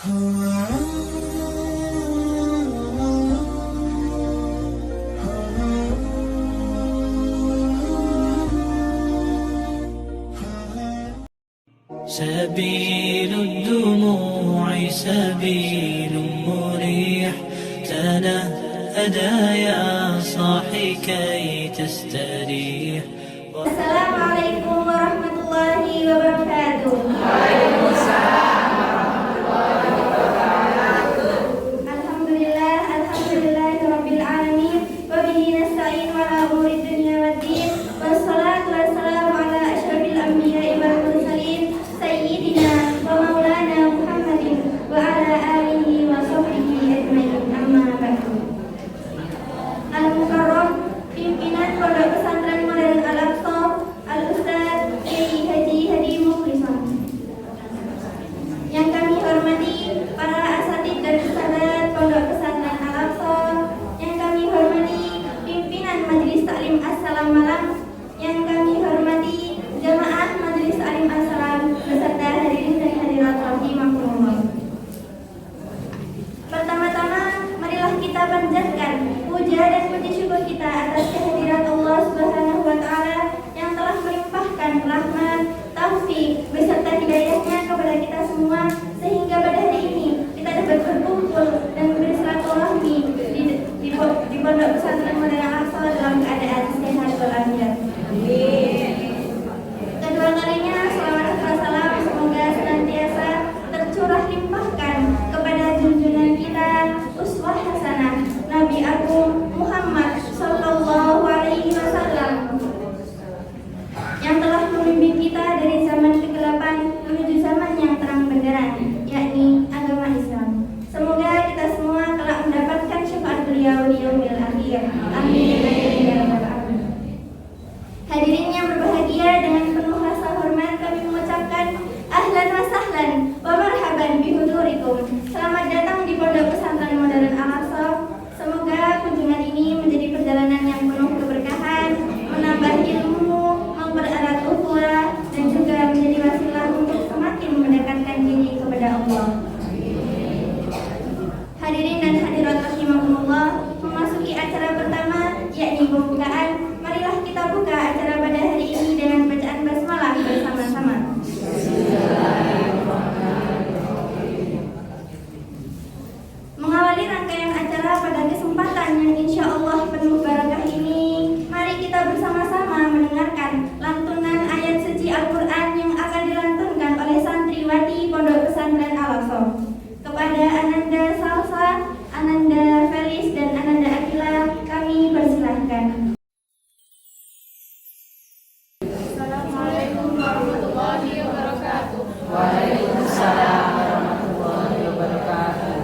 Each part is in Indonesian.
سبيل الدموع سبيل مريح، تنهدى يا صاحي كي تستريح. السلام عليكم ورحمة الله وبركاته. Alhamdulillah Rabbil Alamin. Wabihi nasta'in ala umuri dunya waddin. Wassalatu wassalamu ala asyrafil anbiya'i wal mursalin, sayyidina wa maulana Muhammadin wa ala alihi wa sahbihi ajmain. Amma ba'du. Al-Mukarram, pimpinan Pondok Pesantren Modern Al-Aqsa, Al-Ustaz Kiai Haji Hadi Mukhlisan. Yang kami hormati para asatidz dan ustadzat Pondok Pesantren Al-Aqsa, yang kami hormati pimpinan Majelis Taklim As-Salam Malang, yang kami hormati jamaah Majelis Taklim As-Salam beserta hadirin dan hadirat rahimakumullah. Pertama-tama, marilah kita panjatkan puja dan puji syukur kita atas kehadirat Allah Subhanahu wa taala yang telah melimpahkan rahmat, taufik beserta hidayahnya kepada kita semua, sehingga pada hari ini kita dapat berkumpul dan bersilaturahmi di Pondok Pesantren Modern Al-Aqsa dalam keadaan sehat walafiat. Kedua kalinya selawat serta salam semoga senantiasa tercurah limpahkan kepada junjungan kita, uswah hasanah Nabi Agung Muhammad Sallallahu Alaihi Wasallam, yang telah membimbing kita dari zaman kegelapan menuju zaman yang terang benderang, yakni agama Islam. Semoga kita semua telah mendapatkan syafaat beliau di yaumil akhir. Amin. Hadirin yang berbahagia, dengan penuh rasa hormat kami mengucapkan ahlan wa sahlan wa marhaban bihudurikum. Selamat datang di Pondok Pesantren Modern Al-Aqsa. Semoga kunjungan ini menjadi perjalanan yang penuh keberkahan, menambah ilmu, mempererat ukhuwah, dan juga menjadi wasilah untuk semakin mendekatkan diri kepada Allah. Hadirin dan hadirat rahimakumullah, memasuki acara pertama yakni pembukaan. Marilah kita buka acara pada hari ini dengan bacaan basmalah bersama-sama. Mengawali rangkaian acara pada kesempatan yang insya Allah penuh barakah ini, mari kita bersama-sama mendengarkan lantunan ayat suci Al-Quran yang akan dilantunkan oleh santriwati Pondok Pesantren Al-Aqsa. Kepada Ananda Salsa, Ananda Felis, dan Ananda Akila, kami persilahkan. Assalamualaikum warahmatullahi wabarakatuh. Waalaikumsalam warahmatullahi wabarakatuh.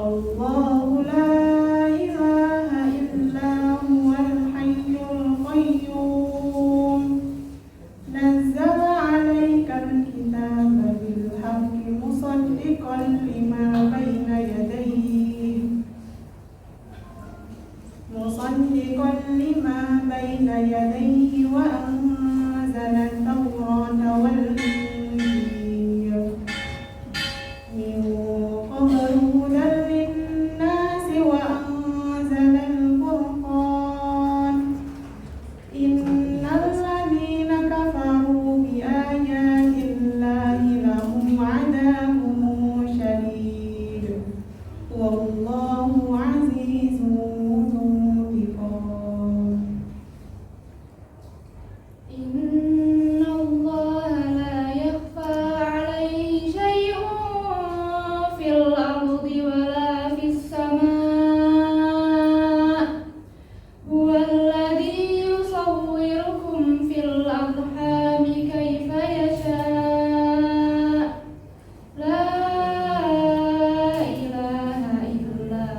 Allahu la ilaha illa huwal hayyul qayyum, nazzala 'alaikal kitaba bil haqqi musaddiqan lima bayna yadayhi wa anzala at-taurata wal injila min qablu hudan lin-nasi wa anzala al-furqan. Innal ladzina kafaru bi ayatillahi lahum 'adzabun syadid wallahu 'azizun dzuntiqam. Inna Allah la yakhfa 'alaihi syai'un fil ardi wala fis sama'. Huwallazi yusawwirukum fil arhami kaifa yasha'. La ilaha illa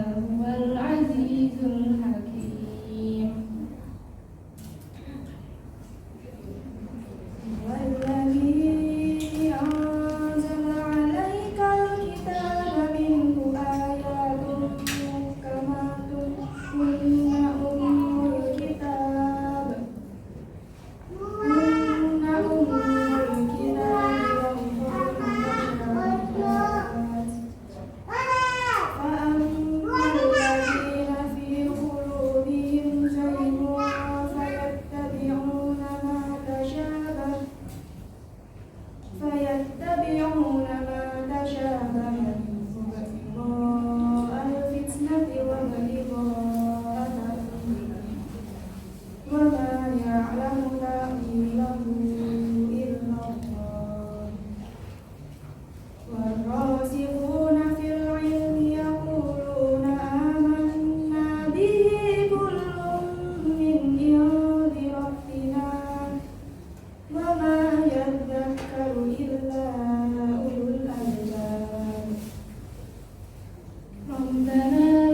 ربنا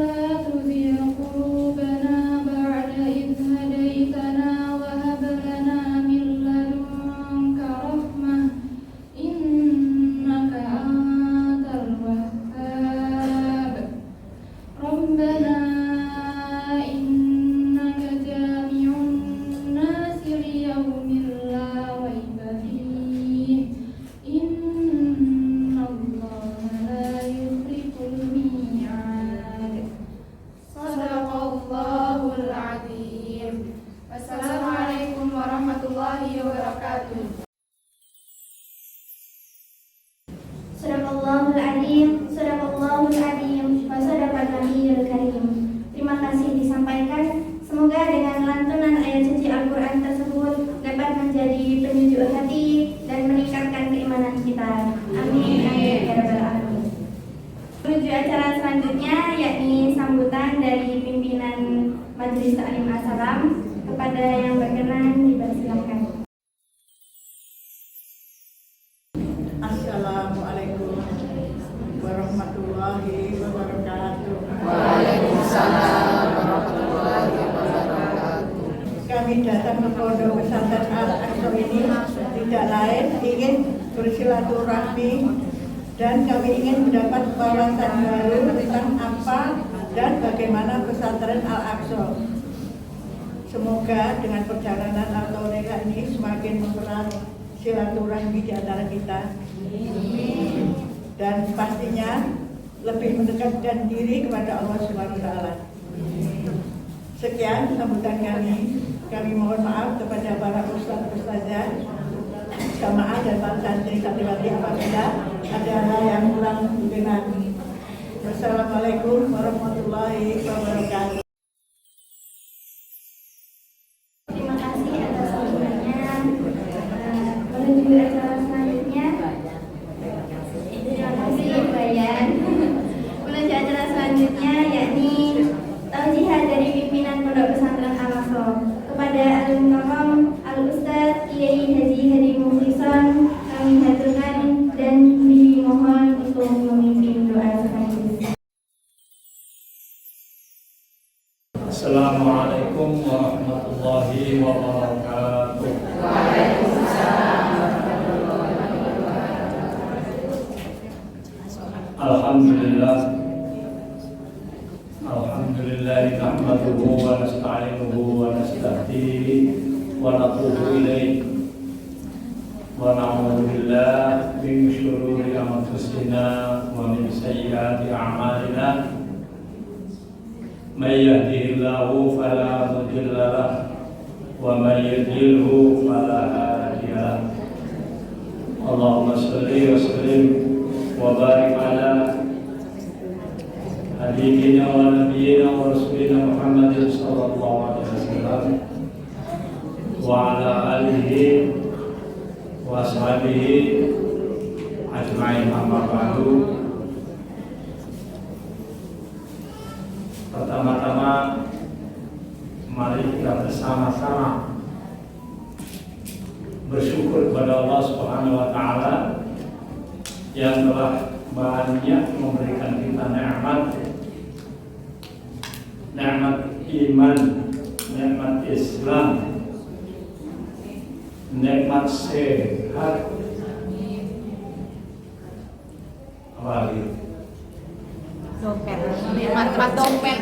لا تزغ قلوبنا بعد إذ هديتنا وهب لنا من لدنك رحمة إنك أنت الوهاب ربنا إنك جامع الناس ليوم لا ريب فيه إن الله لا يخلف الميعاد صدق الله العظيم. Wassalamualaikum warahmatullahi wabarakatuh. Sadaqallahul Azim, Sadaqallahul Azim, wa sadaqan Nabiyyul Karim. Terima kasih disampaikan. Semoga dengan lantunan ayat suci Al-Quran tersebut dapat menjadi penyejuk hati dan meningkatkan keimanan kita. Amin. Amin. Ya Rabbal Alamin. Menuju acara selanjutnya, yakni sambutan dari pimpinan Majelis Ta'lim As-Salam. Kepada yang berkenan dipersilakan. Assalamualaikum warahmatullahi wabarakatuh. Waalaikumsalam warahmatullahi wabarakatuh. Kami datang ke Pondok Pesantren Al-Aqsa ini tidak lain ingin bersilaturahmi dan kami ingin mendapat wawasan baru tentang apa dan bagaimana pesantren Al-Aqsa. Semoga dengan perjalanan atau rela ini semakin mempererat silaturahmi di antara kita. Dan pastinya lebih mendekatkan diri kepada Allah Subhanahu wa taala. Sekian sambutan kami. Kami mohon maaf kepada para ustaz ustazah, jamaah dan para santri santriwati apabila ada hal yang kurang berkenan. Wassalamualaikum warahmatullahi wabarakatuh. Terima kasih atas sambutannya. Menuju acara selanjutnya. Terima kasih Bayan. Menuju acara selanjutnya yakni tausiah dari pimpinan Pondok Pesantren Al-Aqsa kepada Al-Mukarram Al-Ustaz Kiai Haji Hadi Mukhlison kami haturkan dan dimohon untuk memimpin doa sekaligus. Assalamualaikum warahmatullahi wabarakatuh. Alhamdulillah nahmaduhu wa nasta'inuhu wa nasta'dihi wa natubu ilaih wa na'udzu billahi min syururi anfusina wa min sayyiati a'malina. May yahdihillahu fala mudilla lahu wa may yudlilhu fala hadiya lahu. Allahumma shalli wa sallim wa barik ala habibina wa nabiyyina wa rasulina Muhammadin sallallahu alaihi wasallam wa ala alihi wa ashabihi ajma'in, amma ba'du. Pertama-tama mari kita bersama-sama bersyukur kepada Allah Subhanahu wa taala yang telah banyak memberikan kita nikmat iman, nikmat Islam, nikmat sehat, apalagi Dompet, nikmat dompet.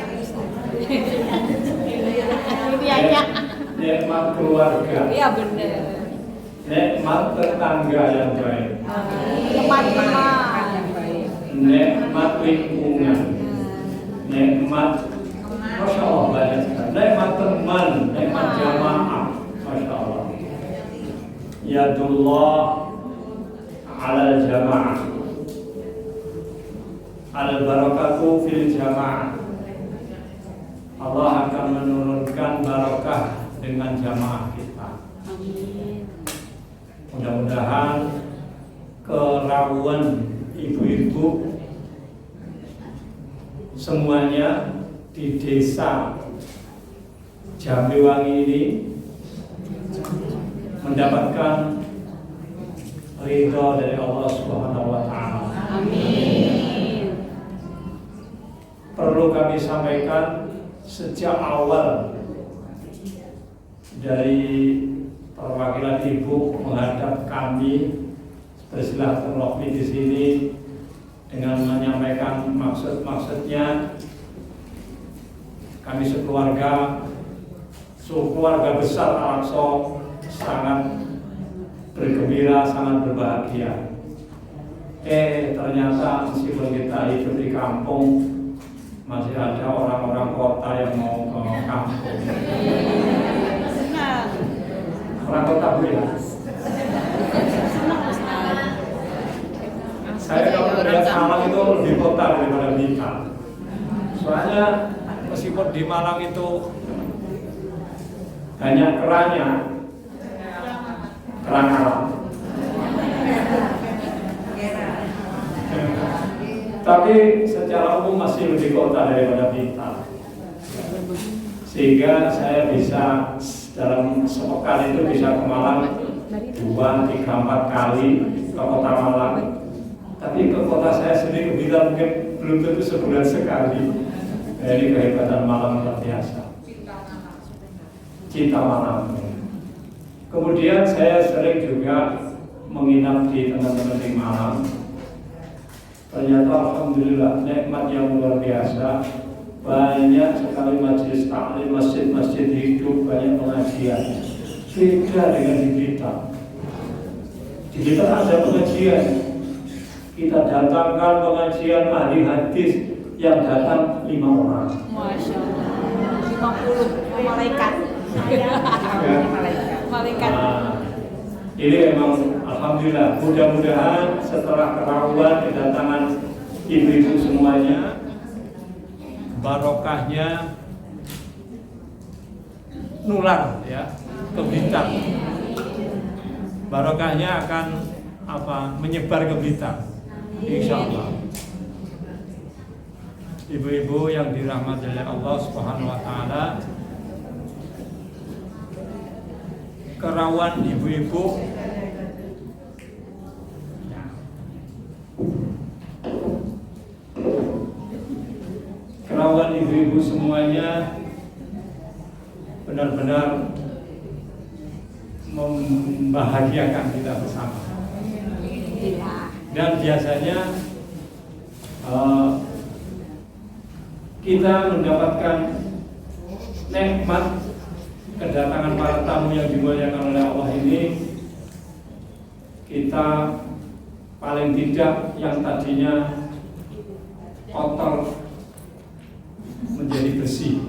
nikmat keluarga, Iya benar. nikmat tetangga yang baik, Teman-teman yang baik. nikmat lingkungan, nikmat, masya Allah banyak sekali. Nikmat teman, nikmat jamaah, masya Allah. Yadullah ala jamaah, al barakatuh fil jamaah. Allah akan menurunkan barakah dengan jamaah kita. Mudah-mudahan kerawan ibu-ibu semuanya di desa Jambiwangi ini mendapatkan ridho dari Allah Subhanahu wa taala. Amin. perlu kami sampaikan sejak awal dari perwakilan ibu menghadap kami bersilaturahmi di sini dengan menyampaikan maksud-maksudnya. Kami sekeluarga besar Al-Aqsa sangat bergembira, sangat berbahagia. Ternyata meskipun kita hidup di kampung, masih ada orang-orang kota yang mau ke kampung. Orang kota Bu ya. Saya kalau melihat Malang itu lebih kota daripada Blitar. Soalnya meskipun di Malang itu banyak kerannya, kerang alam, tapi secara umum masih lebih kota daripada Blitar. Sehingga saya bisa dalam sepekan itu bisa ke Malang 2, 3, 4 kali ke kota Malang. Tapi ke kota saya sendiri ke Blitar mungkin belum tentu sebulan sekali. Ini kehebatan Malang luar biasa. Cinta Malang. Kemudian saya sering juga menginap di teman-teman di Malang. Ternyata alhamdulillah nikmat yang luar biasa. Banyak sekali majelis taklim, masjid-masjid hidup, banyak pengajian. Beda dengan di Blitar. Di Blitar ada pengajian. Kita datangkan pengajian ahli hadis yang datang 5 orang. Masya Allah. 50 malaikat. Malaikat. Ini memang alhamdulillah. Mudah-mudahan setelah kerawan kedatangan ibu-ibu semuanya, barokahnya nular ya ke Blitar. Barokahnya akan menyebar ke Blitar. Insyaallah. Ibu-ibu yang dirahmati oleh Allah Subhanahu wa taala, kerawan ibu-ibu semuanya benar-benar membahagiakan kita bersama. Dan biasanya kita mendapatkan nikmat kedatangan para tamu yang dimuliakan oleh Allah ini. Kita paling tidak yang tadinya kotor menjadi bersih.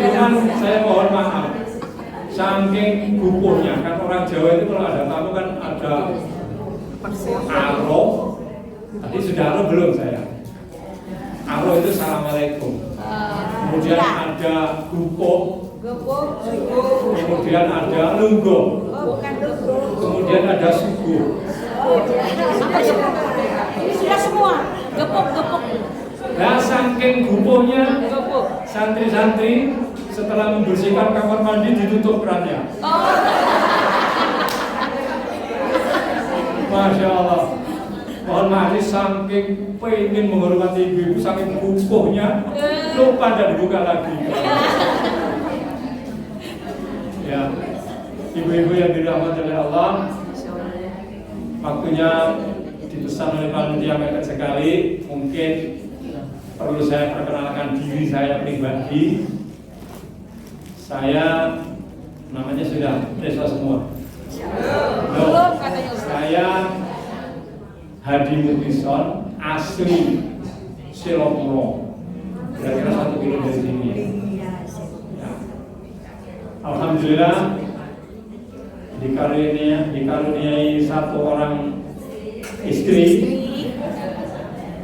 Cuman saya mohon maaf, saking gupuhnya kan orang Jawa itu kalau ada tamu kan ada aro. Tadi sudah aro belum saya? Aro itu assalamualaikum. Kemudian ada gupuh. Kemudian ada lungguh. Kemudian ada subuh. Sudah semua. Gepuk. Nah, saking gupuhnya santri-santri setelah membersihkan kamar mandi ditutup kerannya. Masya Allah. Mohon maaf, saking pengen menghormati ibu-ibu, saking gupuhnya lupa dan dibuka lagi. Ya, ibu-ibu yang dirahmati oleh Allah, waktunya dipesan oleh panitia mepet sekali. Mungkin perlu saya perkenalkan diri saya pribadi. Saya namanya sudah desa semua. Belum katanya Ustaz. Saya Hadi Mukison, asli Silopuro, kira-kira 1 kilo dari sini. Ya. Alhamdulillah dikaruniai 1 orang istri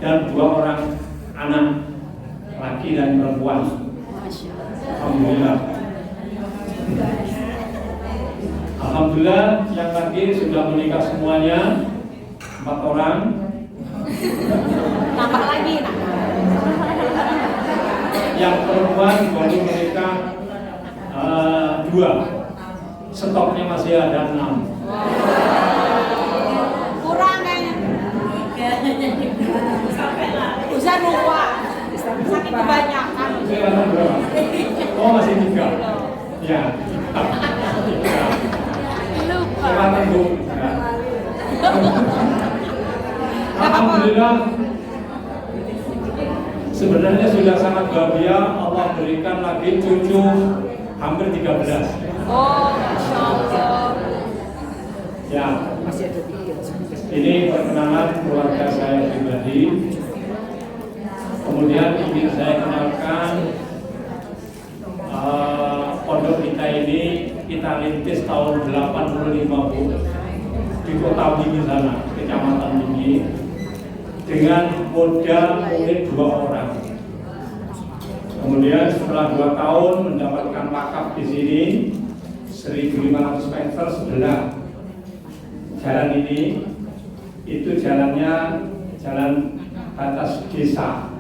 dan 2 orang anak laki dan perempuan. Alhamdulillah. Alhamdulillah yang laki sudah menikah semuanya 4 orang. Tambah lagi nak. Yang perempuan baru menikah 2. Stoknya masih ada 6. Kurang kayaknya. Ustaz lupa. Sakit kebanyakan. Oh masih 3. Ya. Lupa. Silakan Bu. Ya. Alhamdulillah. Sebenarnya sudah sangat bahagia, Allah berikan lagi cucu hampir 13. Oh, Masya Allah. Ya, ini perkenalan keluarga saya pribadi. Kemudian ingin saya kenalkan pondok kita ini kita rintis tahun 85 Bu, di Kota Bingi sana, Kecamatan Bingi, dengan modal murid 2 orang. Kemudian setelah 2 tahun mendapatkan wakaf di sini 1.500 meter sebelah jalan ini, itu jalannya jalan batas desa.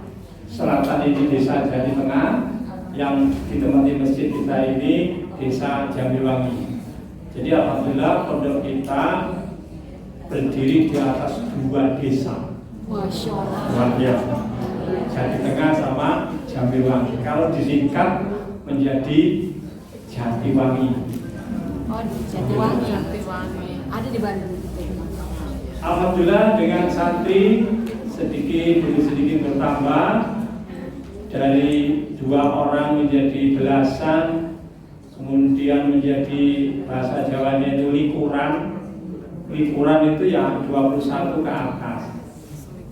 Selatan ini desa Jati Tengah, yang ditempati masjid kita ini desa Jamiwangi. Jadi alhamdulillah pondok kita berdiri di atas 2 desa. Masya Allah. Luar biasa. Jati Tengah sama Jamiwangi. Kalau disingkat menjadi Jatiwangi. Oh, di Jatiwangi. Ada di Bandung. Alhamdulillah dengan santri sedikit demi sedikit bertambah, dari 2 orang menjadi belasan, kemudian menjadi bahasa Jawanya itu likuran. Likuran itu yang 21 ke atas.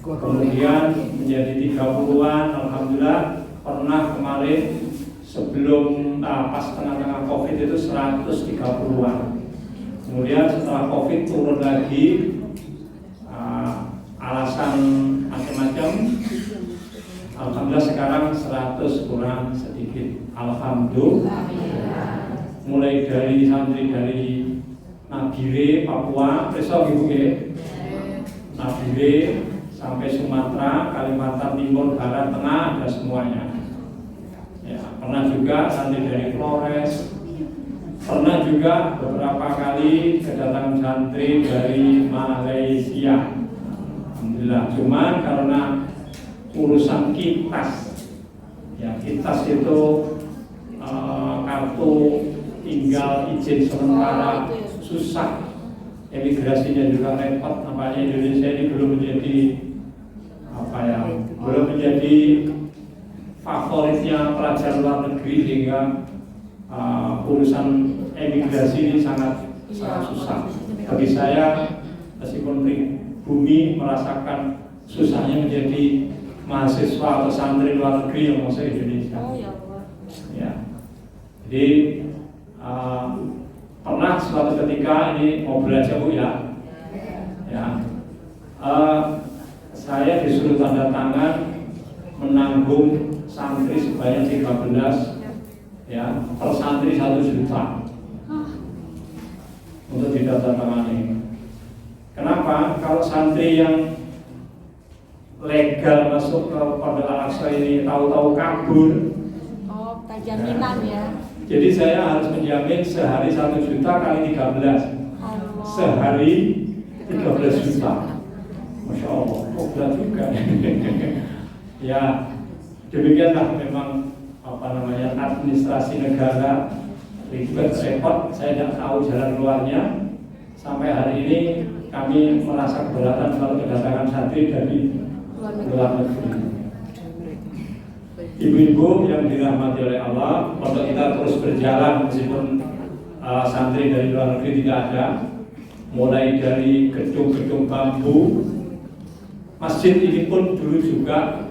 Kemudian menjadi 30-an, alhamdulillah. Pernah kemarin sebelum pas tengah-tengah Covid itu 130-an. Kemudian setelah Covid turun lagi, alasan macam-macam. Alhamdulillah sekarang 100 kurang sedikit. Alhamdulillah. Mulai dari santri dari Nabire, Papua, Presok Ibu ya. Nabire sampai Sumatera, Kalimantan Timur, Barat, Tengah, ada semuanya. Ya, pernah juga santri dari Flores. Pernah juga beberapa kali kedatangan santri dari Malaysia. Alhamdulillah. Cuman karena urusan kitas, ya kitas itu kartu tinggal izin sementara susah, emigrasinya juga repot. Nampaknya Indonesia ini belum menjadi belum menjadi favoritnya pelajar luar negeri, sehingga urusan emigrasi ini sangat susah. Bagi saya, meskipun bumi merasakan susahnya menjadi mahasiswa atau santri luar negeri yang masuk Indonesia. Oh ya Allah. Ya. Jadi pernah suatu ketika ini ngobrol aja Bu ya. Ya. Saya disuruh tanda tangan menanggung santri sebanyak 13, ya, per santri 1 juta untuk ditandatangani. Kenapa? Kalau santri yang legal masuk ke Pondok Al-Aqsa ini tahu-tahu kabur. Oh, tak jaminan ya. Jadi saya harus menjamin sehari 1 juta kali 13. Allah. Sehari 13 juta. Masya Allah, kok berat juga. Ya, demikianlah memang administrasi negara ribet repot. Saya tidak tahu jalan keluarnya. Sampai hari ini kami merasa keberatan kalau kedatangan santri dari luar negeri. Ibu-ibu yang dirahmati oleh Allah, pondok kita terus berjalan meskipun santri dari luar negeri tidak ada. Mulai dari gedung-gedung bambu, masjid ini pun dulu juga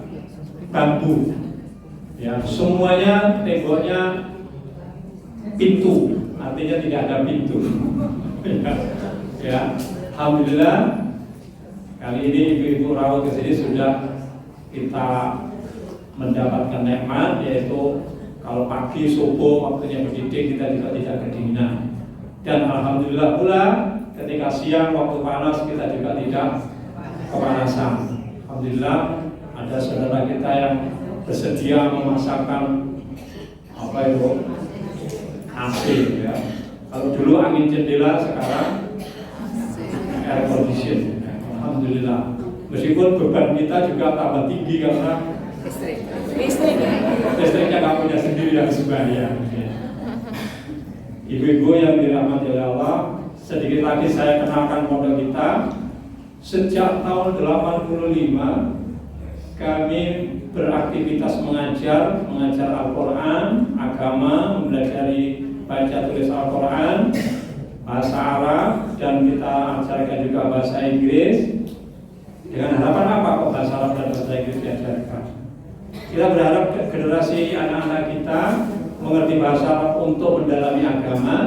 bambu. Ya, semuanya temboknya pintu, artinya tidak ada pintu. Ya, alhamdulillah kali ini ibu-ibu rawat ke sini sudah kita mendapatkan nikmat, yaitu kalau pagi subuh waktunya berdidik kita juga tidak kedinginan, dan alhamdulillah pula ketika siang waktu panas kita juga tidak kepanasan. Alhamdulillah ada saudara kita yang bersedia memasakkan AC ya. Kalau dulu angin jendela, sekarang air condition. Alhamdulillah Meskipun beban kita juga tambah tinggi karena Listrik ya. listriknya nggak punya sendiri yang sembahyang. Ibu-ibu yang dirahmati oleh Allah, sedikit lagi saya kenalkan pondok kita. Sejak tahun 85 kami beraktivitas mengajar Al-Quran, agama, mempelajari baca tulis Al-Quran, bahasa Arab, dan kita ajarkan juga bahasa Inggris. Dengan harapan apa kok bahasa Arab dan bahasa Inggris diajarkan? Kita berharap generasi anak-anak kita mengerti bahasa Arab untuk mendalami agama,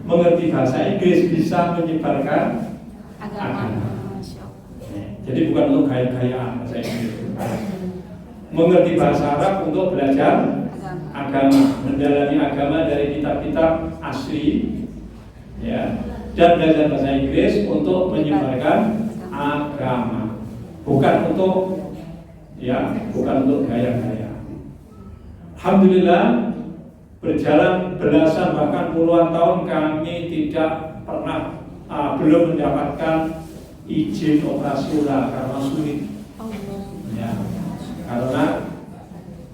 mengerti bahasa Inggris bisa menyebarkan agama. Jadi bukan untuk gaya-gayaan bahasa Inggris. Mengerti bahasa Arab untuk belajar agama, mendalami agama dari kitab-kitab asli, ya, dan belajar bahasa Inggris untuk menyebarkan agama, bukan untuk gaya-gaya. Alhamdulillah, berjalan belasan bahkan puluhan tahun kami tidak pernah belum mendapatkan izin operasional karena sulit. Ya, karena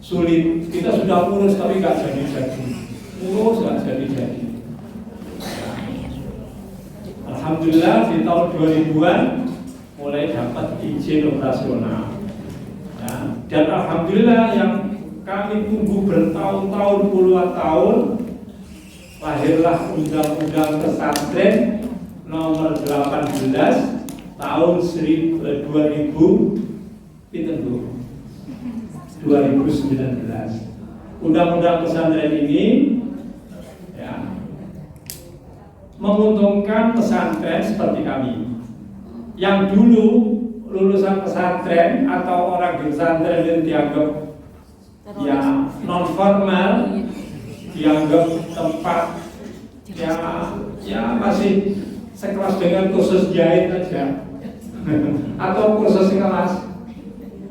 sulit. Kita sudah urus tapi nggak jadi-jadi. Urus nggak jadi-jadi. Alhamdulillah di tahun 2000-an mulai dapat izin operasional. Ya, dan alhamdulillah yang kami tunggu bertahun-tahun, puluhan tahun, lahirlah Undang-Undang Pesantren nomor 18 tahun 2019. Undang-Undang Pesantren ini ya, menguntungkan pesantren seperti kami yang dulu lulusan pesantren atau orang di pesantren yang dianggap ya non formal, dianggap tempat ya masih sekelas dengan kursus jahit aja atau kursus kelas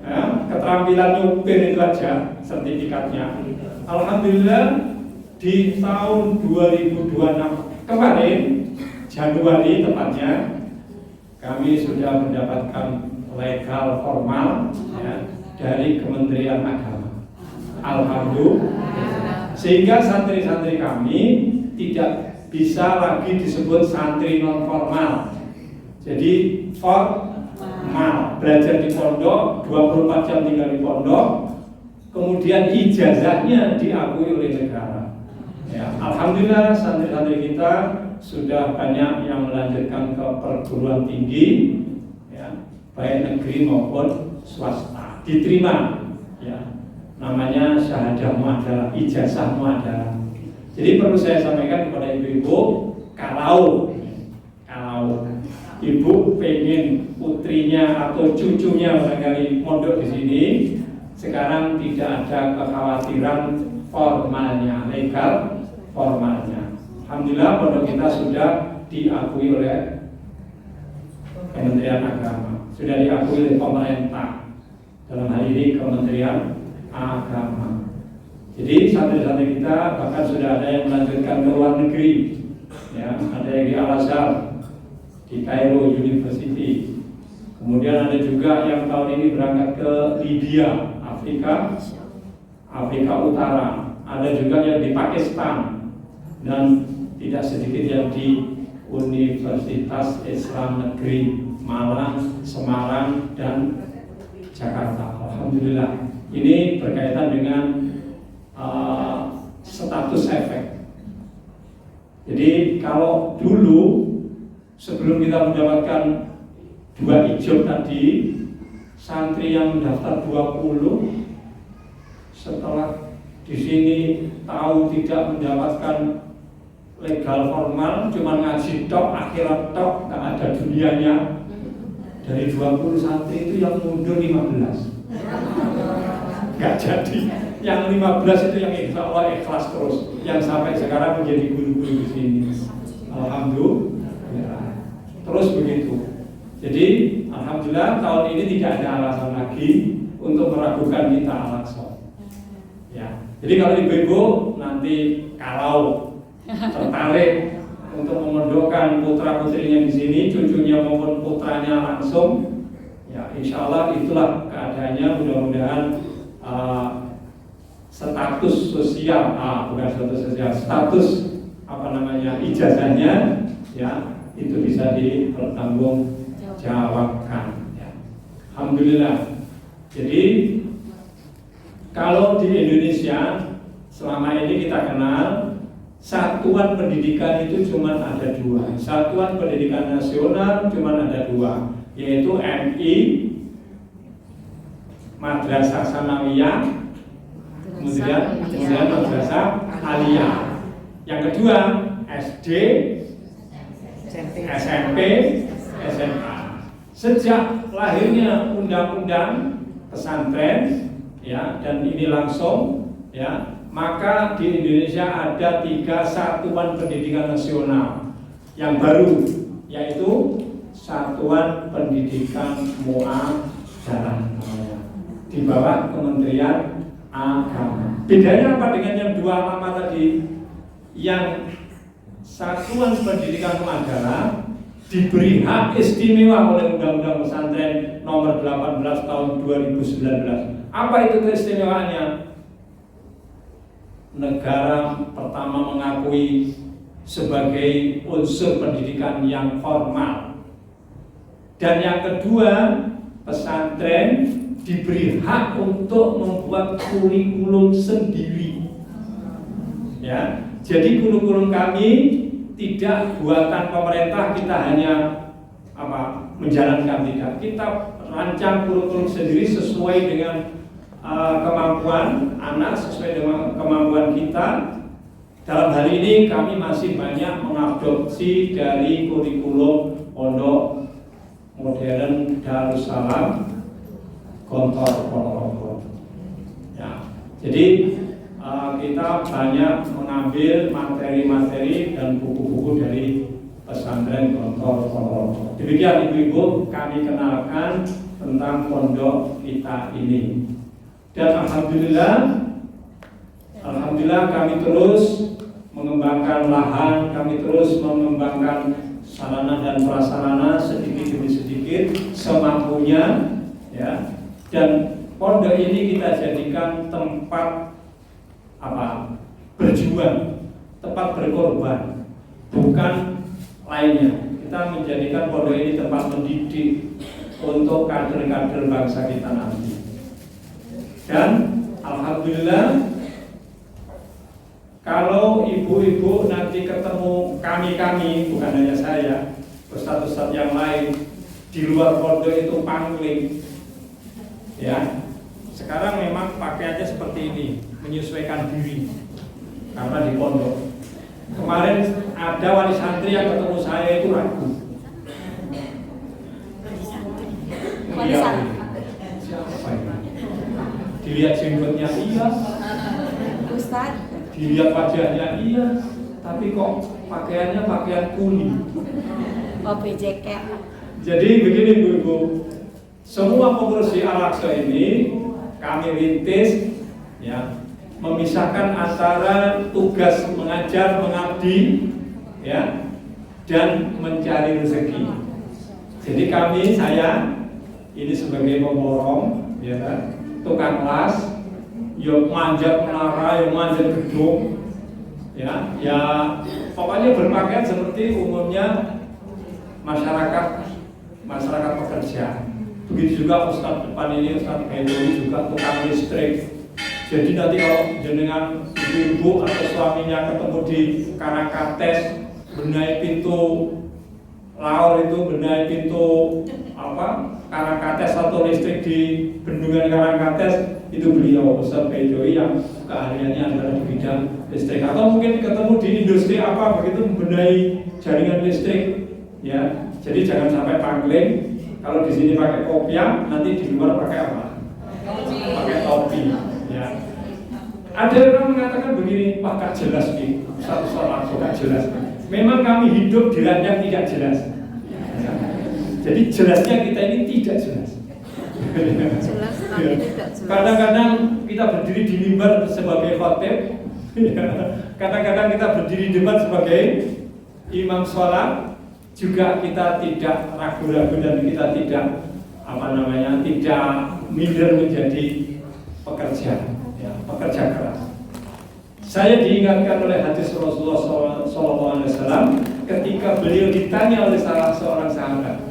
ya, keterampilan nyupir itu aja sertifikatnya. Alhamdulillah di tahun 2026 kemarin Januari tepatnya kami sudah mendapatkan legal formal ya, dari Kementerian Agama. Alhamdulillah, sehingga santri-santri kami tidak bisa lagi disebut santri non formal. Jadi formal, belajar di pondok, 24 jam tinggal di pondok, kemudian ijazahnya diakui oleh negara. Ya, alhamdulillah santri-santri kita sudah banyak yang melanjutkan ke perguruan tinggi, ya, baik negeri maupun swasta, diterima. Ya, namanya syahadah muadalah, ijazah muadalah. Jadi perlu saya sampaikan kepada ibu-ibu, kalau ibu pengen putrinya atau cucunya barangkali mondok di sini, sekarang tidak ada kekhawatiran formalnya, legal formalnya. Alhamdulillah pondok kita sudah diakui oleh Kementerian Agama, sudah diakui oleh pemerintah, dalam hal ini Kementerian Agama. Jadi santri-santri kita bahkan sudah ada yang melanjutkan ke luar negeri, ya, ada yang di Al-Azhar, di Cairo University. Kemudian ada juga yang tahun ini berangkat ke Libya, Afrika Utara. Ada juga yang di Pakistan dan tidak sedikit yang di Universitas Islam Negeri Malang, Semarang, dan Jakarta. Alhamdulillah. Ini berkaitan dengan status efek. Jadi kalau dulu sebelum kita mendapatkan 2 ijab tadi, santri yang mendaftar 20, setelah di sini tahu tidak mendapatkan legal formal, cuma ngaji tok, akhirat tok, nggak ada dunianya. Dari 20 santri itu yang mundur 15. Nggak jadi. Yang 15 itu yang insya Allah ikhlas terus, yang sampai sekarang menjadi guru-guru di sini. Alhamdulillah. Terus begitu. Jadi alhamdulillah tahun ini tidak ada alasan lagi untuk meragukan kita Al-Aqsa. Ya. Jadi kalau ibu-ibu nanti kalau tertarik untuk memondokkan putra putrinya di sini, cucunya maupun putranya langsung, ya Ya, insya Allah itulah keadaannya. Mudah-mudahan status sosial, bukan status sosial, status ijazahnya ya itu bisa dipertanggungjawabkan. Ya. Alhamdulillah. Jadi kalau di Indonesia selama ini kita kenal satuan pendidikan itu cuma ada dua. Satuan pendidikan nasional cuma ada dua, yaitu MI, Madrasah Sanawiyah, kemudian Madrasah Aliyah. Yang kedua SD, SMP, SMA. Sejak lahirnya undang-undang pesantren ya, dan ini langsung ya, maka di Indonesia ada 3 satuan pendidikan nasional yang baru, yaitu Satuan Pendidikan Mu'adzalah di bawah Kementerian Agama. Bedanya apa dengan yang 2 nama tadi? Yang Satuan Pendidikan Mu'adzalah diberi hak istimewa oleh Undang-Undang Pesantren Nomor 18 Tahun 2019. Apa itu keistimewaannya? Negara pertama mengakui sebagai unsur pendidikan yang formal. Dan yang kedua, pesantren diberi hak untuk membuat kurikulum sendiri. Ya, jadi kurikulum kami tidak buatan pemerintah, kita hanya menjalankan, tidak. Kita rancang kurikulum sendiri sesuai dengan kemampuan anak, sesuai dengan kemampuan kita. Dalam hal ini kami masih banyak mengadopsi dari kurikulum Pondok Modern Darussalam Gontor Ponorogo. Ya, jadi kita banyak mengambil materi-materi dan buku-buku dari pesantren Gontor Ponorogo. Demikian ibu-ibu, kami kenalkan tentang pondok kita ini. Dan alhamdulillah kami terus mengembangkan lahan, kami terus mengembangkan sarana dan prasarana sedikit demi sedikit semampunya, ya. Dan pondok ini kita jadikan tempat berjuang, tempat berkorban, bukan lainnya. Kita menjadikan pondok ini tempat mendidik untuk kader-kader bangsa kita nanti. Dan alhamdulillah, kalau ibu-ibu nanti ketemu kami, bukan hanya saya, ustadz-ustadz yang lain di luar pondok itu pangling, ya. Sekarang memang pakaiannya seperti ini, menyesuaikan diri karena di pondok. Kemarin ada wali santri yang ketemu saya itu ragu. Wali santri. Siapa ini? Dilihat jenggotnya iya, Ustaz. dilihat wajahnya iya, tapi kok pakaiannya pakaian kuning. BJK. Jadi begini Bu, semua pengurus di Al-Aqsa ini kami rintis ya, memisahkan antara tugas mengajar, mengabdi ya, dan mencari rezeki. Jadi saya ini sebagai pemborong ya kan, tukang las, yang manjat menara, yang manjat gedung, ya pokoknya berpakaian seperti umumnya masyarakat pekerja. Begitu juga Ustadz depan ini, Ustadz Bendowi juga tukang listrik. Jadi nanti kalau jenengan ibu atau suaminya ketemu di Karangkates, benahi pintu laur itu, benahi pintu Karangkates atau listrik di bendungan Karangkates, itu beliau Ustadz Bendowi yang keahliannya adalah di bidang listrik. Atau mungkin ketemu di industri begitu membenahi jaringan listrik, ya. Jadi jangan sampai pangling. Kalau di sini pakai kopiah, nanti di luar pakai apa? Pakai topi, ya. Ada orang mengatakan begini, Pak, gak jelas nih, satu soal gak jelas. Memang kami hidup di ranjang tidak jelas. Ya. Jadi jelasnya kita ini tidak jelas. Jelas tapi tidak jelas. Kadang-kadang kita berdiri di mimbar sebagai khotib, kadang-kadang kita berdiri di depan sebagai imam sholat, juga kita tidak ragu-ragu dan kita tidak tidak minder menjadi pekerja, ya, pekerja keras. Saya diingatkan oleh hadis Rasulullah SAW ketika beliau ditanya oleh salah seorang sahabat.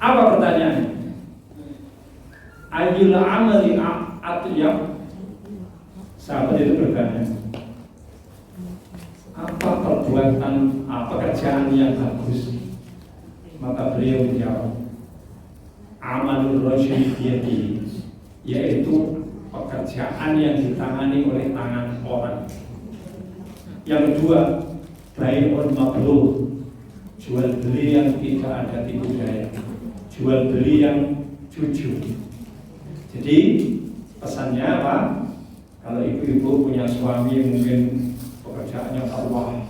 Apa pertanyaannya? Ayyul amali atyab? Sahabat itu bertanya, apa perbuatan, pekerjaan yang bagus? Maka beliau menjawab, amalul rajuli biyadihi, yaitu pekerjaan yang ditangani oleh tangan orang. Yang kedua, bai'un mabrur, jual beli yang tidak ada tipu daya, jual beli yang jujur. Jadi pesannya apa? Kalau ibu-ibu punya suami mungkin pekerjaannya Allah,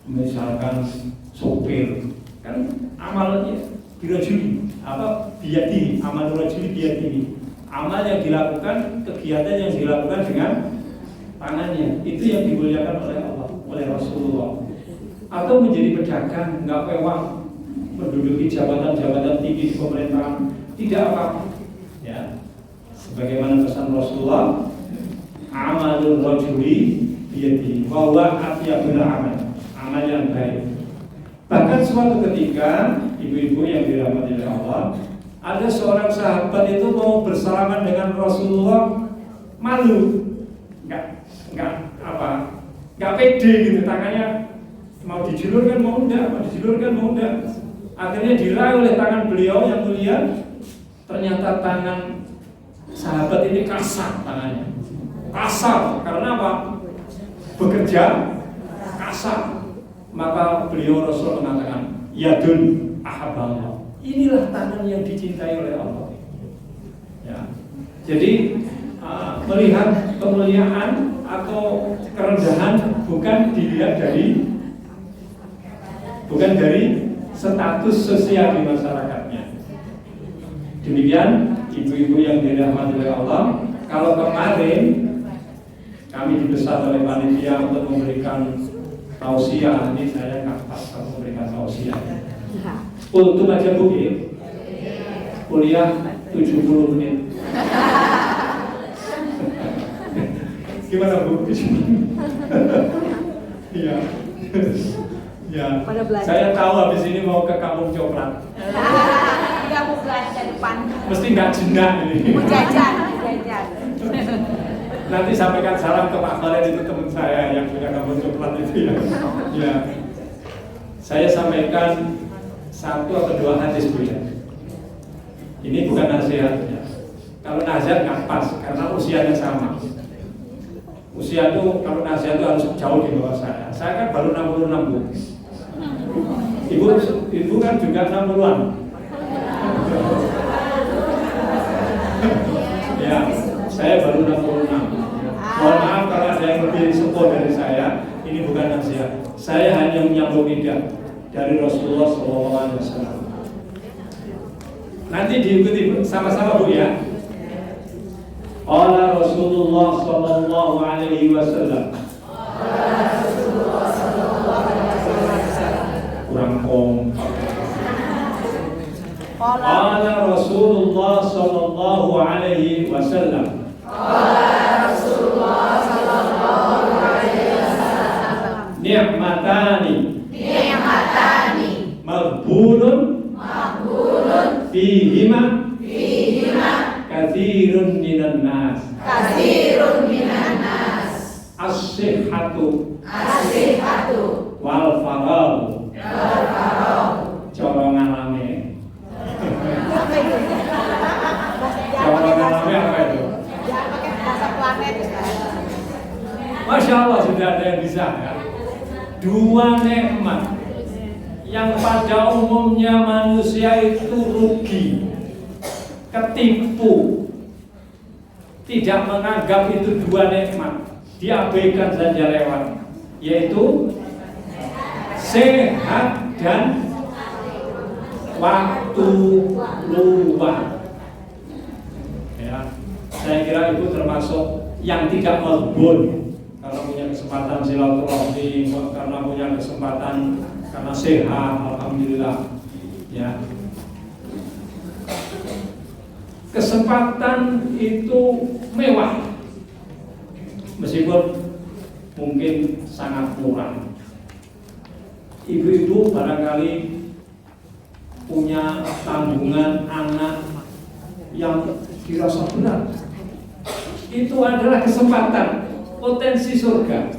misalkan sopir, kan amalnya birajuli, biyadihi, amal rajuli biyadihi. Amal yang dilakukan, kegiatan yang dilakukan dengan tangannya, itu yang dimuliakan oleh Allah, oleh Rasulullah. Atau menjadi pedagang, nggak pewang, menduduki jabatan-jabatan tinggi di pemerintahan, tidak apa-apa. Ya, sebagaimana pesan Rasulullah, amalul rajuli biyadihi, wa huwa atyabul amal yang baik. Bahkan suatu ketika, ibu-ibu yang dirahmati oleh Allah, ada seorang sahabat itu mau bersalaman dengan Rasulullah, malu, nggak pede gitu, tangannya mau dijulurkan mau enggak, akhirnya diraih oleh tangan beliau yang mulia. Ternyata tangan sahabat ini kasar, tangannya kasar karena apa? Bekerja kasar. Maka beliau Rasul mengatakan, yadun ahaballah, inilah tangan yang dicintai oleh Allah. Ya. Jadi melihat kemuliaan atau kerendahan bukan dilihat dari status sosial di masyarakatnya. Demikian ibu-ibu yang dirahmati oleh Allah. Kalau kemarin kami dipesan oleh panitia untuk memberikan tausiah, ini saya nggak pas kalau memberikan tausiah. Untuk aja Bu, kuliah 70 menit. Gimana Bu? Iya. Ya. Saya tahu habis ini mau ke Kampung Coklat. Iya, mau belanja depan. Mesti nggak jenak ini. Mau jajan. Nanti sampaikan salam ke Pak Khaled, itu teman saya yang punya Kampung Coklat itu ya. Ya. Saya sampaikan 1 atau 2 hadis Bu ya. Ini bukan nasihat ya. Kalau nasihat nggak pas karena usianya sama. Usia itu kalau nasihat itu harus jauh di bawah saya. Saya kan baru 66 Bu. Ibu kan juga 60-an. Ya, saya baru 66. Mohon maaf kalau ada yang lebih sepuh dari saya. Ini bukan nasihat. Saya hanya menyambung lidah dari Rasulullah SAW. Nanti diikuti sama-sama Bu ya. Qala Rasulullah sallallahu alaihi wasallam. Kurang kompak. Qala Rasulullah sallallahu alaihi wasallam. Ni'matani maghbunun fihima katsirun minan nas as-sihhatu wal faragh corongan lame. Corongan lame apa itu? Bahasa planet. Masya Allah, sudah ada yang bisa ya. 2 nikmat yang pada umumnya manusia itu rugi, ketipu, tidak menganggap itu 2 nikmat, diabaikan saja lewat, yaitu sehat dan waktu luang. Ya, saya kira itu termasuk yang tidak maghbun. Karena punya kesempatan silaturahmi, karena punya kesempatan, karena sehat, alhamdulillah. Ya. kesempatan itu mewah, meskipun mungkin sangat murah. Ibu-ibu barangkali punya tanggungan anak yang dirasa berat. Itu adalah kesempatan, potensi surga.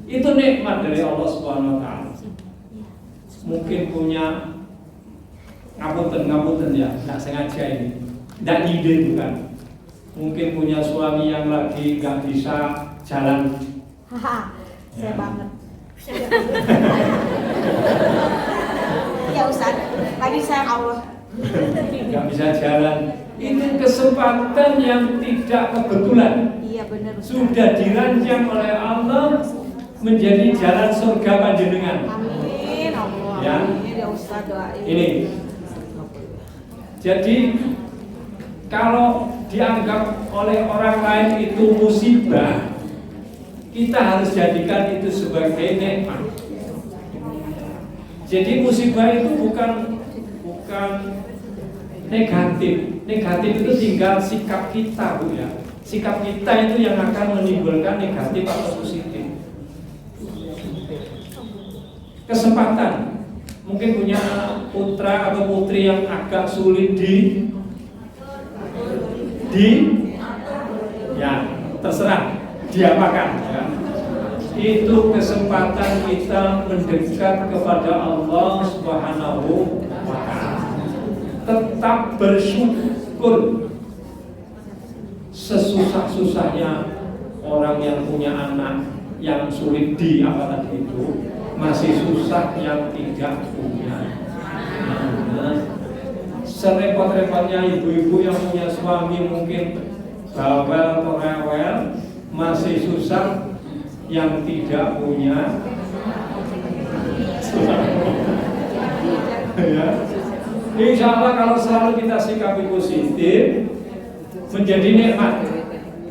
Itu nikmat dari Allah Subhanahu wa taala. Mungkin punya ngapunten ya, nggak sengaja ini, nggak ide bukan. Mungkin punya suami yang lagi nggak bisa jalan. Saya banget. Ya Ustaz, tadi saya Allah. Nggak bisa jalan. Itu kesempatan yang tidak kebetulan. Iya benar. Sudah dirancang oleh Allah menjadi jalan surga panjenengan. Amin Allah. Ya. Ya Ustaz doain. Ini. Jadi kalau dianggap oleh orang lain itu musibah, kita harus jadikan itu sebagai nikmat. Jadi musibah itu bukan negatif. Negatif itu tinggal sikap kita, Bu ya. Sikap kita itu yang akan menimbulkan negatif atau positif. Kesempatan. Mungkin punya putra atau putri yang agak sulit ya terserah diapakan ya. Itu kesempatan kita mendekat kepada Allah Subhanahu wa taala. Tetap bersyukur. Sesusah-susahnya orang yang punya anak yang sulit itu masih susah yang tidak punya. Serepot-repotnya ibu-ibu yang punya suami mungkin bawel atau rewel, masih susah yang tidak punya. Ya. Insya Allah kalau selalu kita sikapi positif, menjadi nikmat,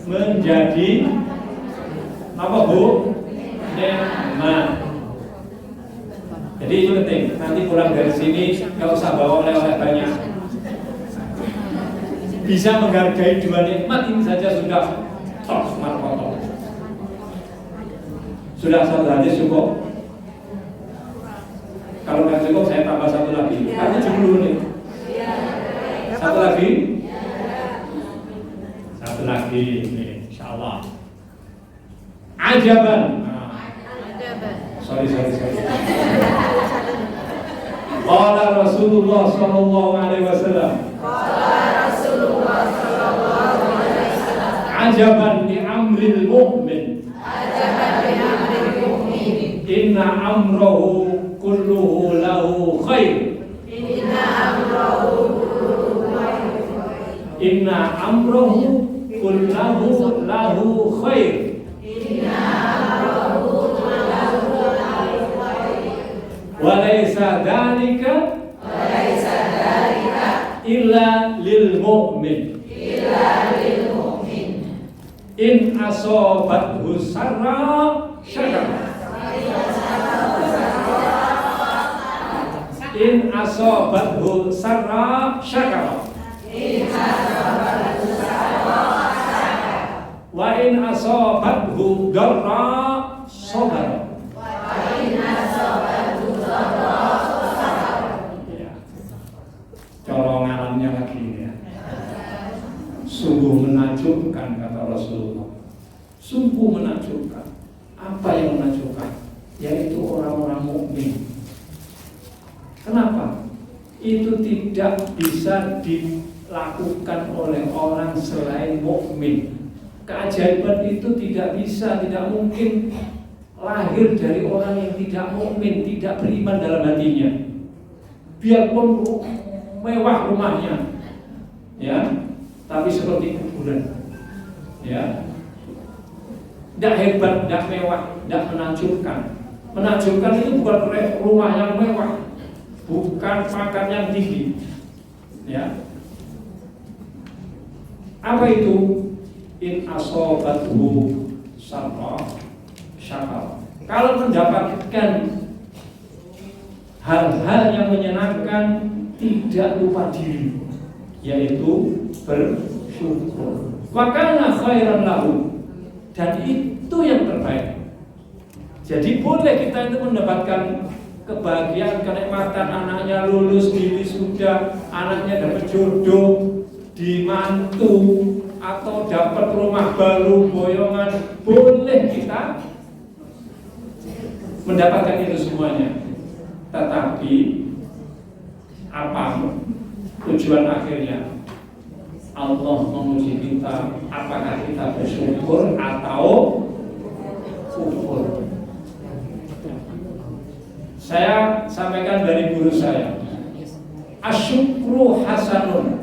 menjadi apa Bu? Nikmat. Jadi itu penting. Nanti pulang dari sini nggak usah bawa oleh-oleh banyak. Bisa menghargai dua nikmat ini saja sudah top markoto. Sudah satu hadis cukup. Kalau nggak cukup saya tambah satu lagi. Karena 70 nih. Satu lagi. Satu lagi. Insya Allah. Ajaban. Sorry. Qala Rasulullah sallallahu alaihi wasallam. Ajaban li amril mu'min. Inna amrahu kulluhu lahu khair. Inna amrahu kulluhu lahu khair. Walaysa dzalika illa lil mu'min. In asobathu sarra syakara. In asobathu sarra syakara. Wa in asobathu darra sabara. Corongannya lagi ya. Sungguh menakjubkan kata Rasulullah. Sungguh menakjubkan. Apa yang menakjubkan? Yaitu orang-orang mukmin. Kenapa? Itu tidak bisa dilakukan oleh orang selain mukmin. Keajaiban itu tidak bisa, tidak mungkin lahir dari orang yang tidak mukmin, tidak beriman dalam hatinya. Biarpun mewah rumahnya, ya, tapi seperti kuburan, ya, tidak hebat, tidak mewah, tidak menakjubkan. Menakjubkan itu bukan rumah yang mewah, bukan pangkat yang tinggi, ya. Apa itu? In asobathu sarra syakar. Kalau mendapatkan hal-hal yang menyenangkan, tidak lupa diri. yaitu bersyukur. Wa kana khairan lahu, dan itu yang terbaik. Jadi boleh kita itu mendapatkan kebahagiaan, kenikmatan, anaknya lulus di wisuda, anaknya dapat jodoh, dimantu, atau dapat rumah baru, boyongan, boleh kita mendapatkan itu semuanya. Tetapi apa tujuan akhirnya? Allah menguji kita, apakah kita bersyukur atau kufur. Saya sampaikan dari guru saya, asyukru hasanun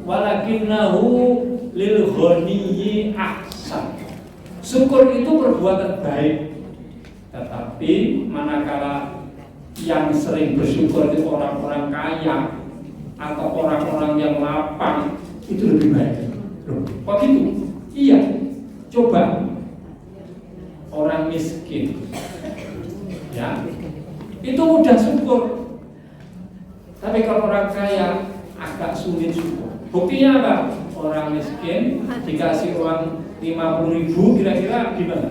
walakinnahu lil ghaniyyi ahsan. Syukur itu perbuatan baik, tetapi manakala yang sering bersyukur itu orang-orang kaya atau orang-orang yang lapang, itu lebih baik. Kok gitu? Iya. Coba orang miskin, ya, itu mudah syukur. Tapi kalau orang kaya agak sulit syukur. Buktinya apa? Orang miskin dikasih uang 50.000, kira-kira gimana?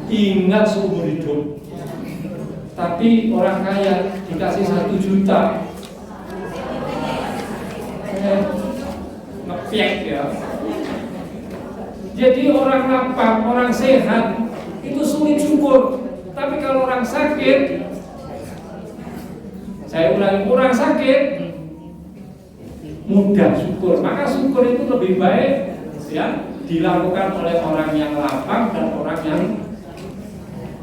Ingat seumur hidup. Tapi orang kaya dikasih 1 juta, ngepiak ya. Jadi orang lapang, orang sehat itu sulit syukur. Tapi kalau orang sakit, saya ulangi, orang sakit mudah syukur. Maka syukur itu lebih baik ya dilakukan oleh orang yang lapang dan orang yang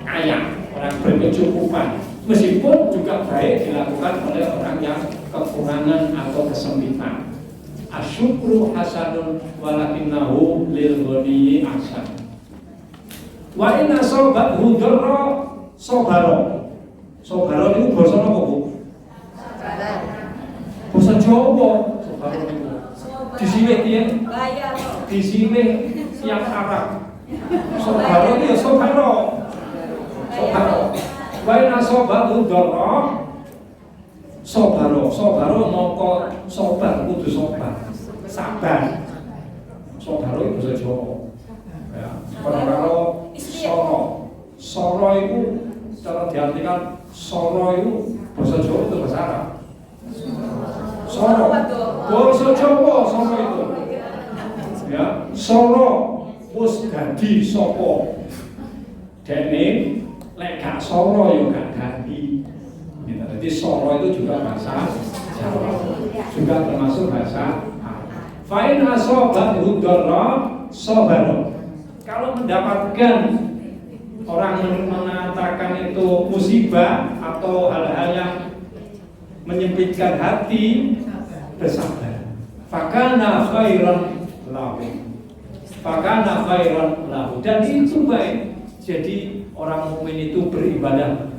kaya, orang berkecukupan. Meskipun juga baik dilakukan oleh orang yang kekurangan atau kesempitan. Asyukru hasanun walakinnahu lil ghaniyyi ahsan. Wa inna sobathu dharra sobaro. Sobaro itu basa apa, Bu? Basa Jawa. Sobaro itu. Disiwe piye? Disiwe yang Arab. Sobaro itu ya sobaro. Sobaro. Wa inna sobathu dharra sobaro. Sobaro mongko sobar kudu sobar. Sabar. Sobaro itu basa Jawa. Ya, kalau soro itu cara diartikan soro itu bahasa Jawa itu bahasa Arab. Soro, bahasa Jawa soro itu. Ya, soro wis dadi sapa. Dene lek gak soro yo gak dadi. Jadi soro itu juga bahasa Jawa. Juga termasuk bahasa Arab. Fa in asabathu dharra sabara. Kalau mendapatkan orang mengatakan itu musibah atau hal-hal yang menyempitkan hati, bersabar. Fakana khairan lahu. Fakana khairan lahu. Dan itu baik. Jadi orang mukmin itu beribadah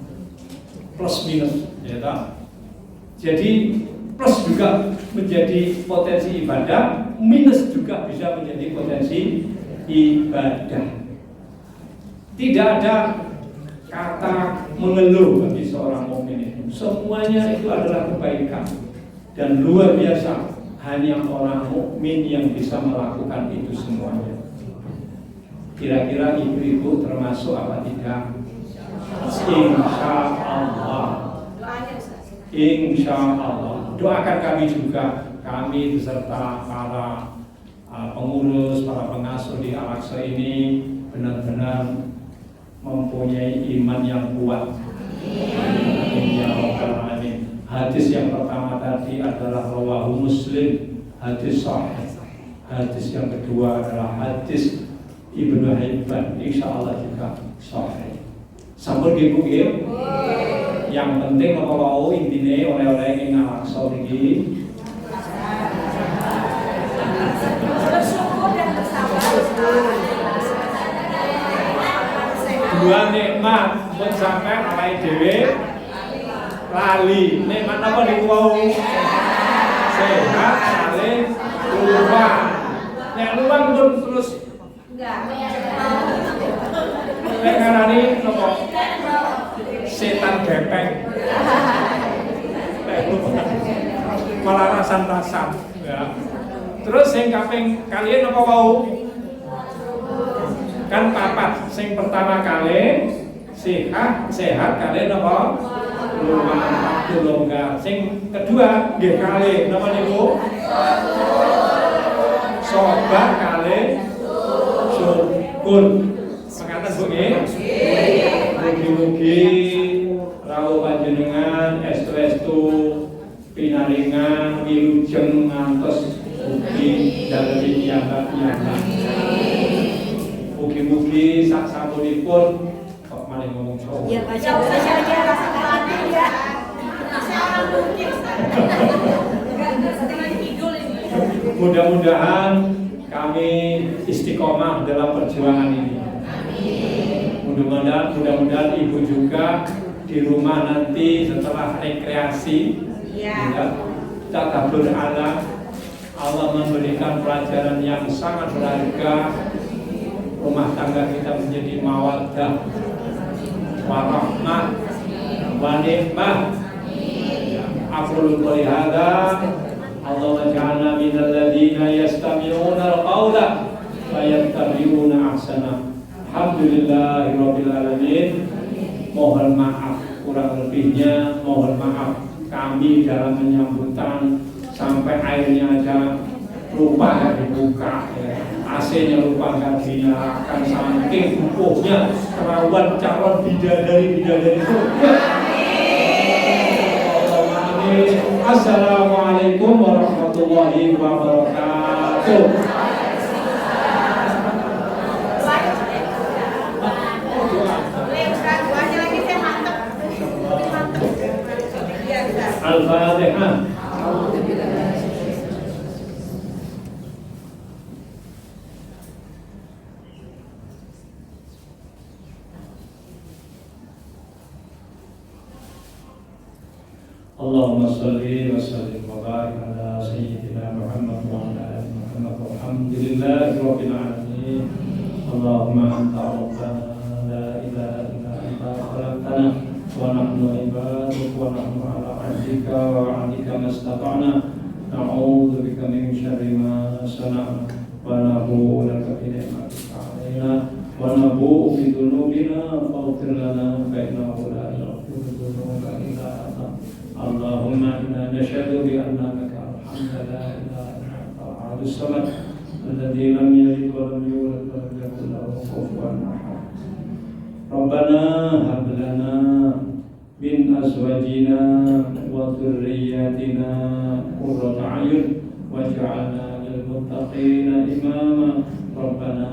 plus minus, ya tak? Jadi plus juga menjadi potensi ibadah, minus juga bisa menjadi potensi ibadah. Tidak ada kata mengeluh bagi seorang mukmin itu. Semuanya itu adalah kebaikan dan luar biasa. Hanya orang mukmin yang bisa melakukan itu semuanya. Kira-kira ibu-ibu termasuk apa tidak? Insya Allah. Insya Allah. Doakan kami juga, kami beserta para pengurus, para pengasuh di Al-Aqsa ini benar-benar mempunyai iman yang kuat. Amin. Hadis yang pertama tadi adalah rawahu Muslim, hadis sahih. Hadis yang kedua adalah hadis Ibnu Hibban, insyaallah juga sahih. Sampun ibu nggih. Yang penting kalau intine oleh-oleh ing Al-Aqsa iki dua nikmat pun sampai awake dhewe lali. Nikmat apa niku wau? Sehat, saleh, luang. Nek luang pun terus enggak. Nek ngarani napa? Setan gepeng. Malah wasat ya. Terus sing kaping kalian apa wau? Kan papat. Sing pertama kali sehat kalian apa? Waktu longgar. Sing kedua nggih kali napa niku? Sobat kali syukur. Pengaten Bu nggih? Mugi-mugi rawuh panjenengan estu-estu pinaringan wilujeng ngantos ugi dalem piyambak-piyambak. Mugi-mugi sak sapunipun kok malah ngomong cowok. Ya baca aja rasa hati ya. Seorang mungkin setengah tidur ini. Mudah-mudahan kami istiqomah dalam perjuangan ini. Mudah-mudahan ibu juga di rumah nanti setelah rekreasi, ya, tadabbur alam, Allah memberikan pelajaran yang sangat berharga. Rumah tangga kita menjadi mawaddah, warahmah, wanimah. Aqulu qouli hadza, Allahumma ja'alna minal ladzina yastami'una al-qawla fayattabi'una ahsana. Alhamdulillahirabbil alamin. Mohon maaf kurang lebihnya, mohon maaf kami dalam menyambutan sampai airnya aja lupa nggak dibuka, ya. AC-nya lupa nggak dinyalakan, saking empuknya perawan calon bidadari itu. Assalamualaikum warahmatullahi wabarakatuh. Al-Fatihah. Allahumma salli wa sallim wa barik ala sayyidina Muhammad wa ala ali Muhammad walhamdulillahi rabbil alamin. Allahumma anta rabbana la ilaha illa anta khalaqtana wa nahnu ibaduk wa nahnu ala ahdika wa ahdika mastata'na na'udzu bika min syarri ma sana'na wa nabu'u laka bi ni'matika 'alaina wa nabu'u bi dhunubina faghfir lana fa innahu la yaghfiru dhunuba illa anta. Allahumma inna nashhadu bi annaka arhamna la ilaha illa anta al-ahadus samad alladzi lam yalid wa lam yulad wa lam yakul lahu kufuwan ahad. Rabbana hab lana min azwajina wa dhurriyyatina qurrata a'yun waj'alna lil muttaqina imama. Rabbana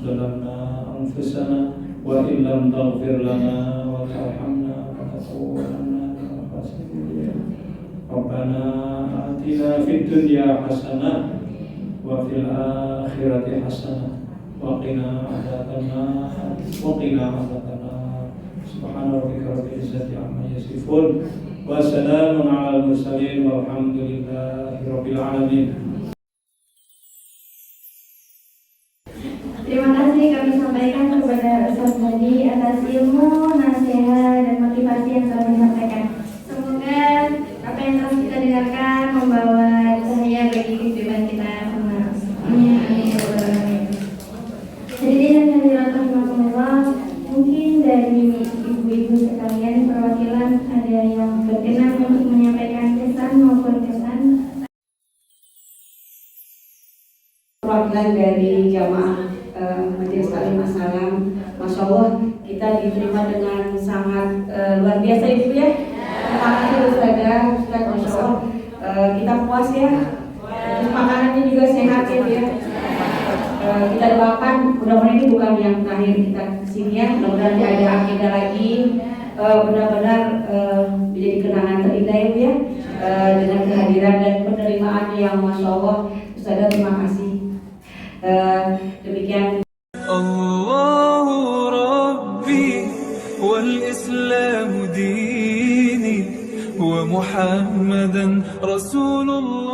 zalamna anfusana wa in lam taghfir lana wa tarhamna lanakunanna minal khasirin. Rabbana atina fid dunya hasanah wa fil akhirati hasanah wa qina adzabannar wa qina adzabannar. Subhana rabbika rabbil izzati amma yasifun wa salamun 'alal mursalin walhamdulillahi rabbil alamin. Terima kasih kami sampaikan kepada Ustaz Hadi atas ilmu, nasihat, dan motivasi yang telah disampaikan. Semoga apa yang telah kita dengarkan membawa cahaya bagi kehidupan kita semua. Amin. Hadirin yang dirahmati, mungkin dari ibu-ibu sekalian perwakilan ada yang berkenan untuk menyampaikan kesan maupun kesan. Perwakilan dari jamaah Majelis Taklim Assalam, Masya Allah kita diterima dengan sangat luar biasa Ibu ya. Terima kasih Ustazah, Ustaz, Masya Allah kita puas ya. Makanannya juga sehat ya Bu ya. Kita doakan mudah-mudahan ini bukan yang terakhir kita kesini ya. Mudah-mudahan ada agenda lagi, benar-benar menjadi kenangan terindah ya Bu ya, dengan kehadiran dan penerimaan yang Masya Allah. Ustazah terima kasih. Demikian. Allahu Rabbi wal Islam dini wa Muhammadan Rasulullah.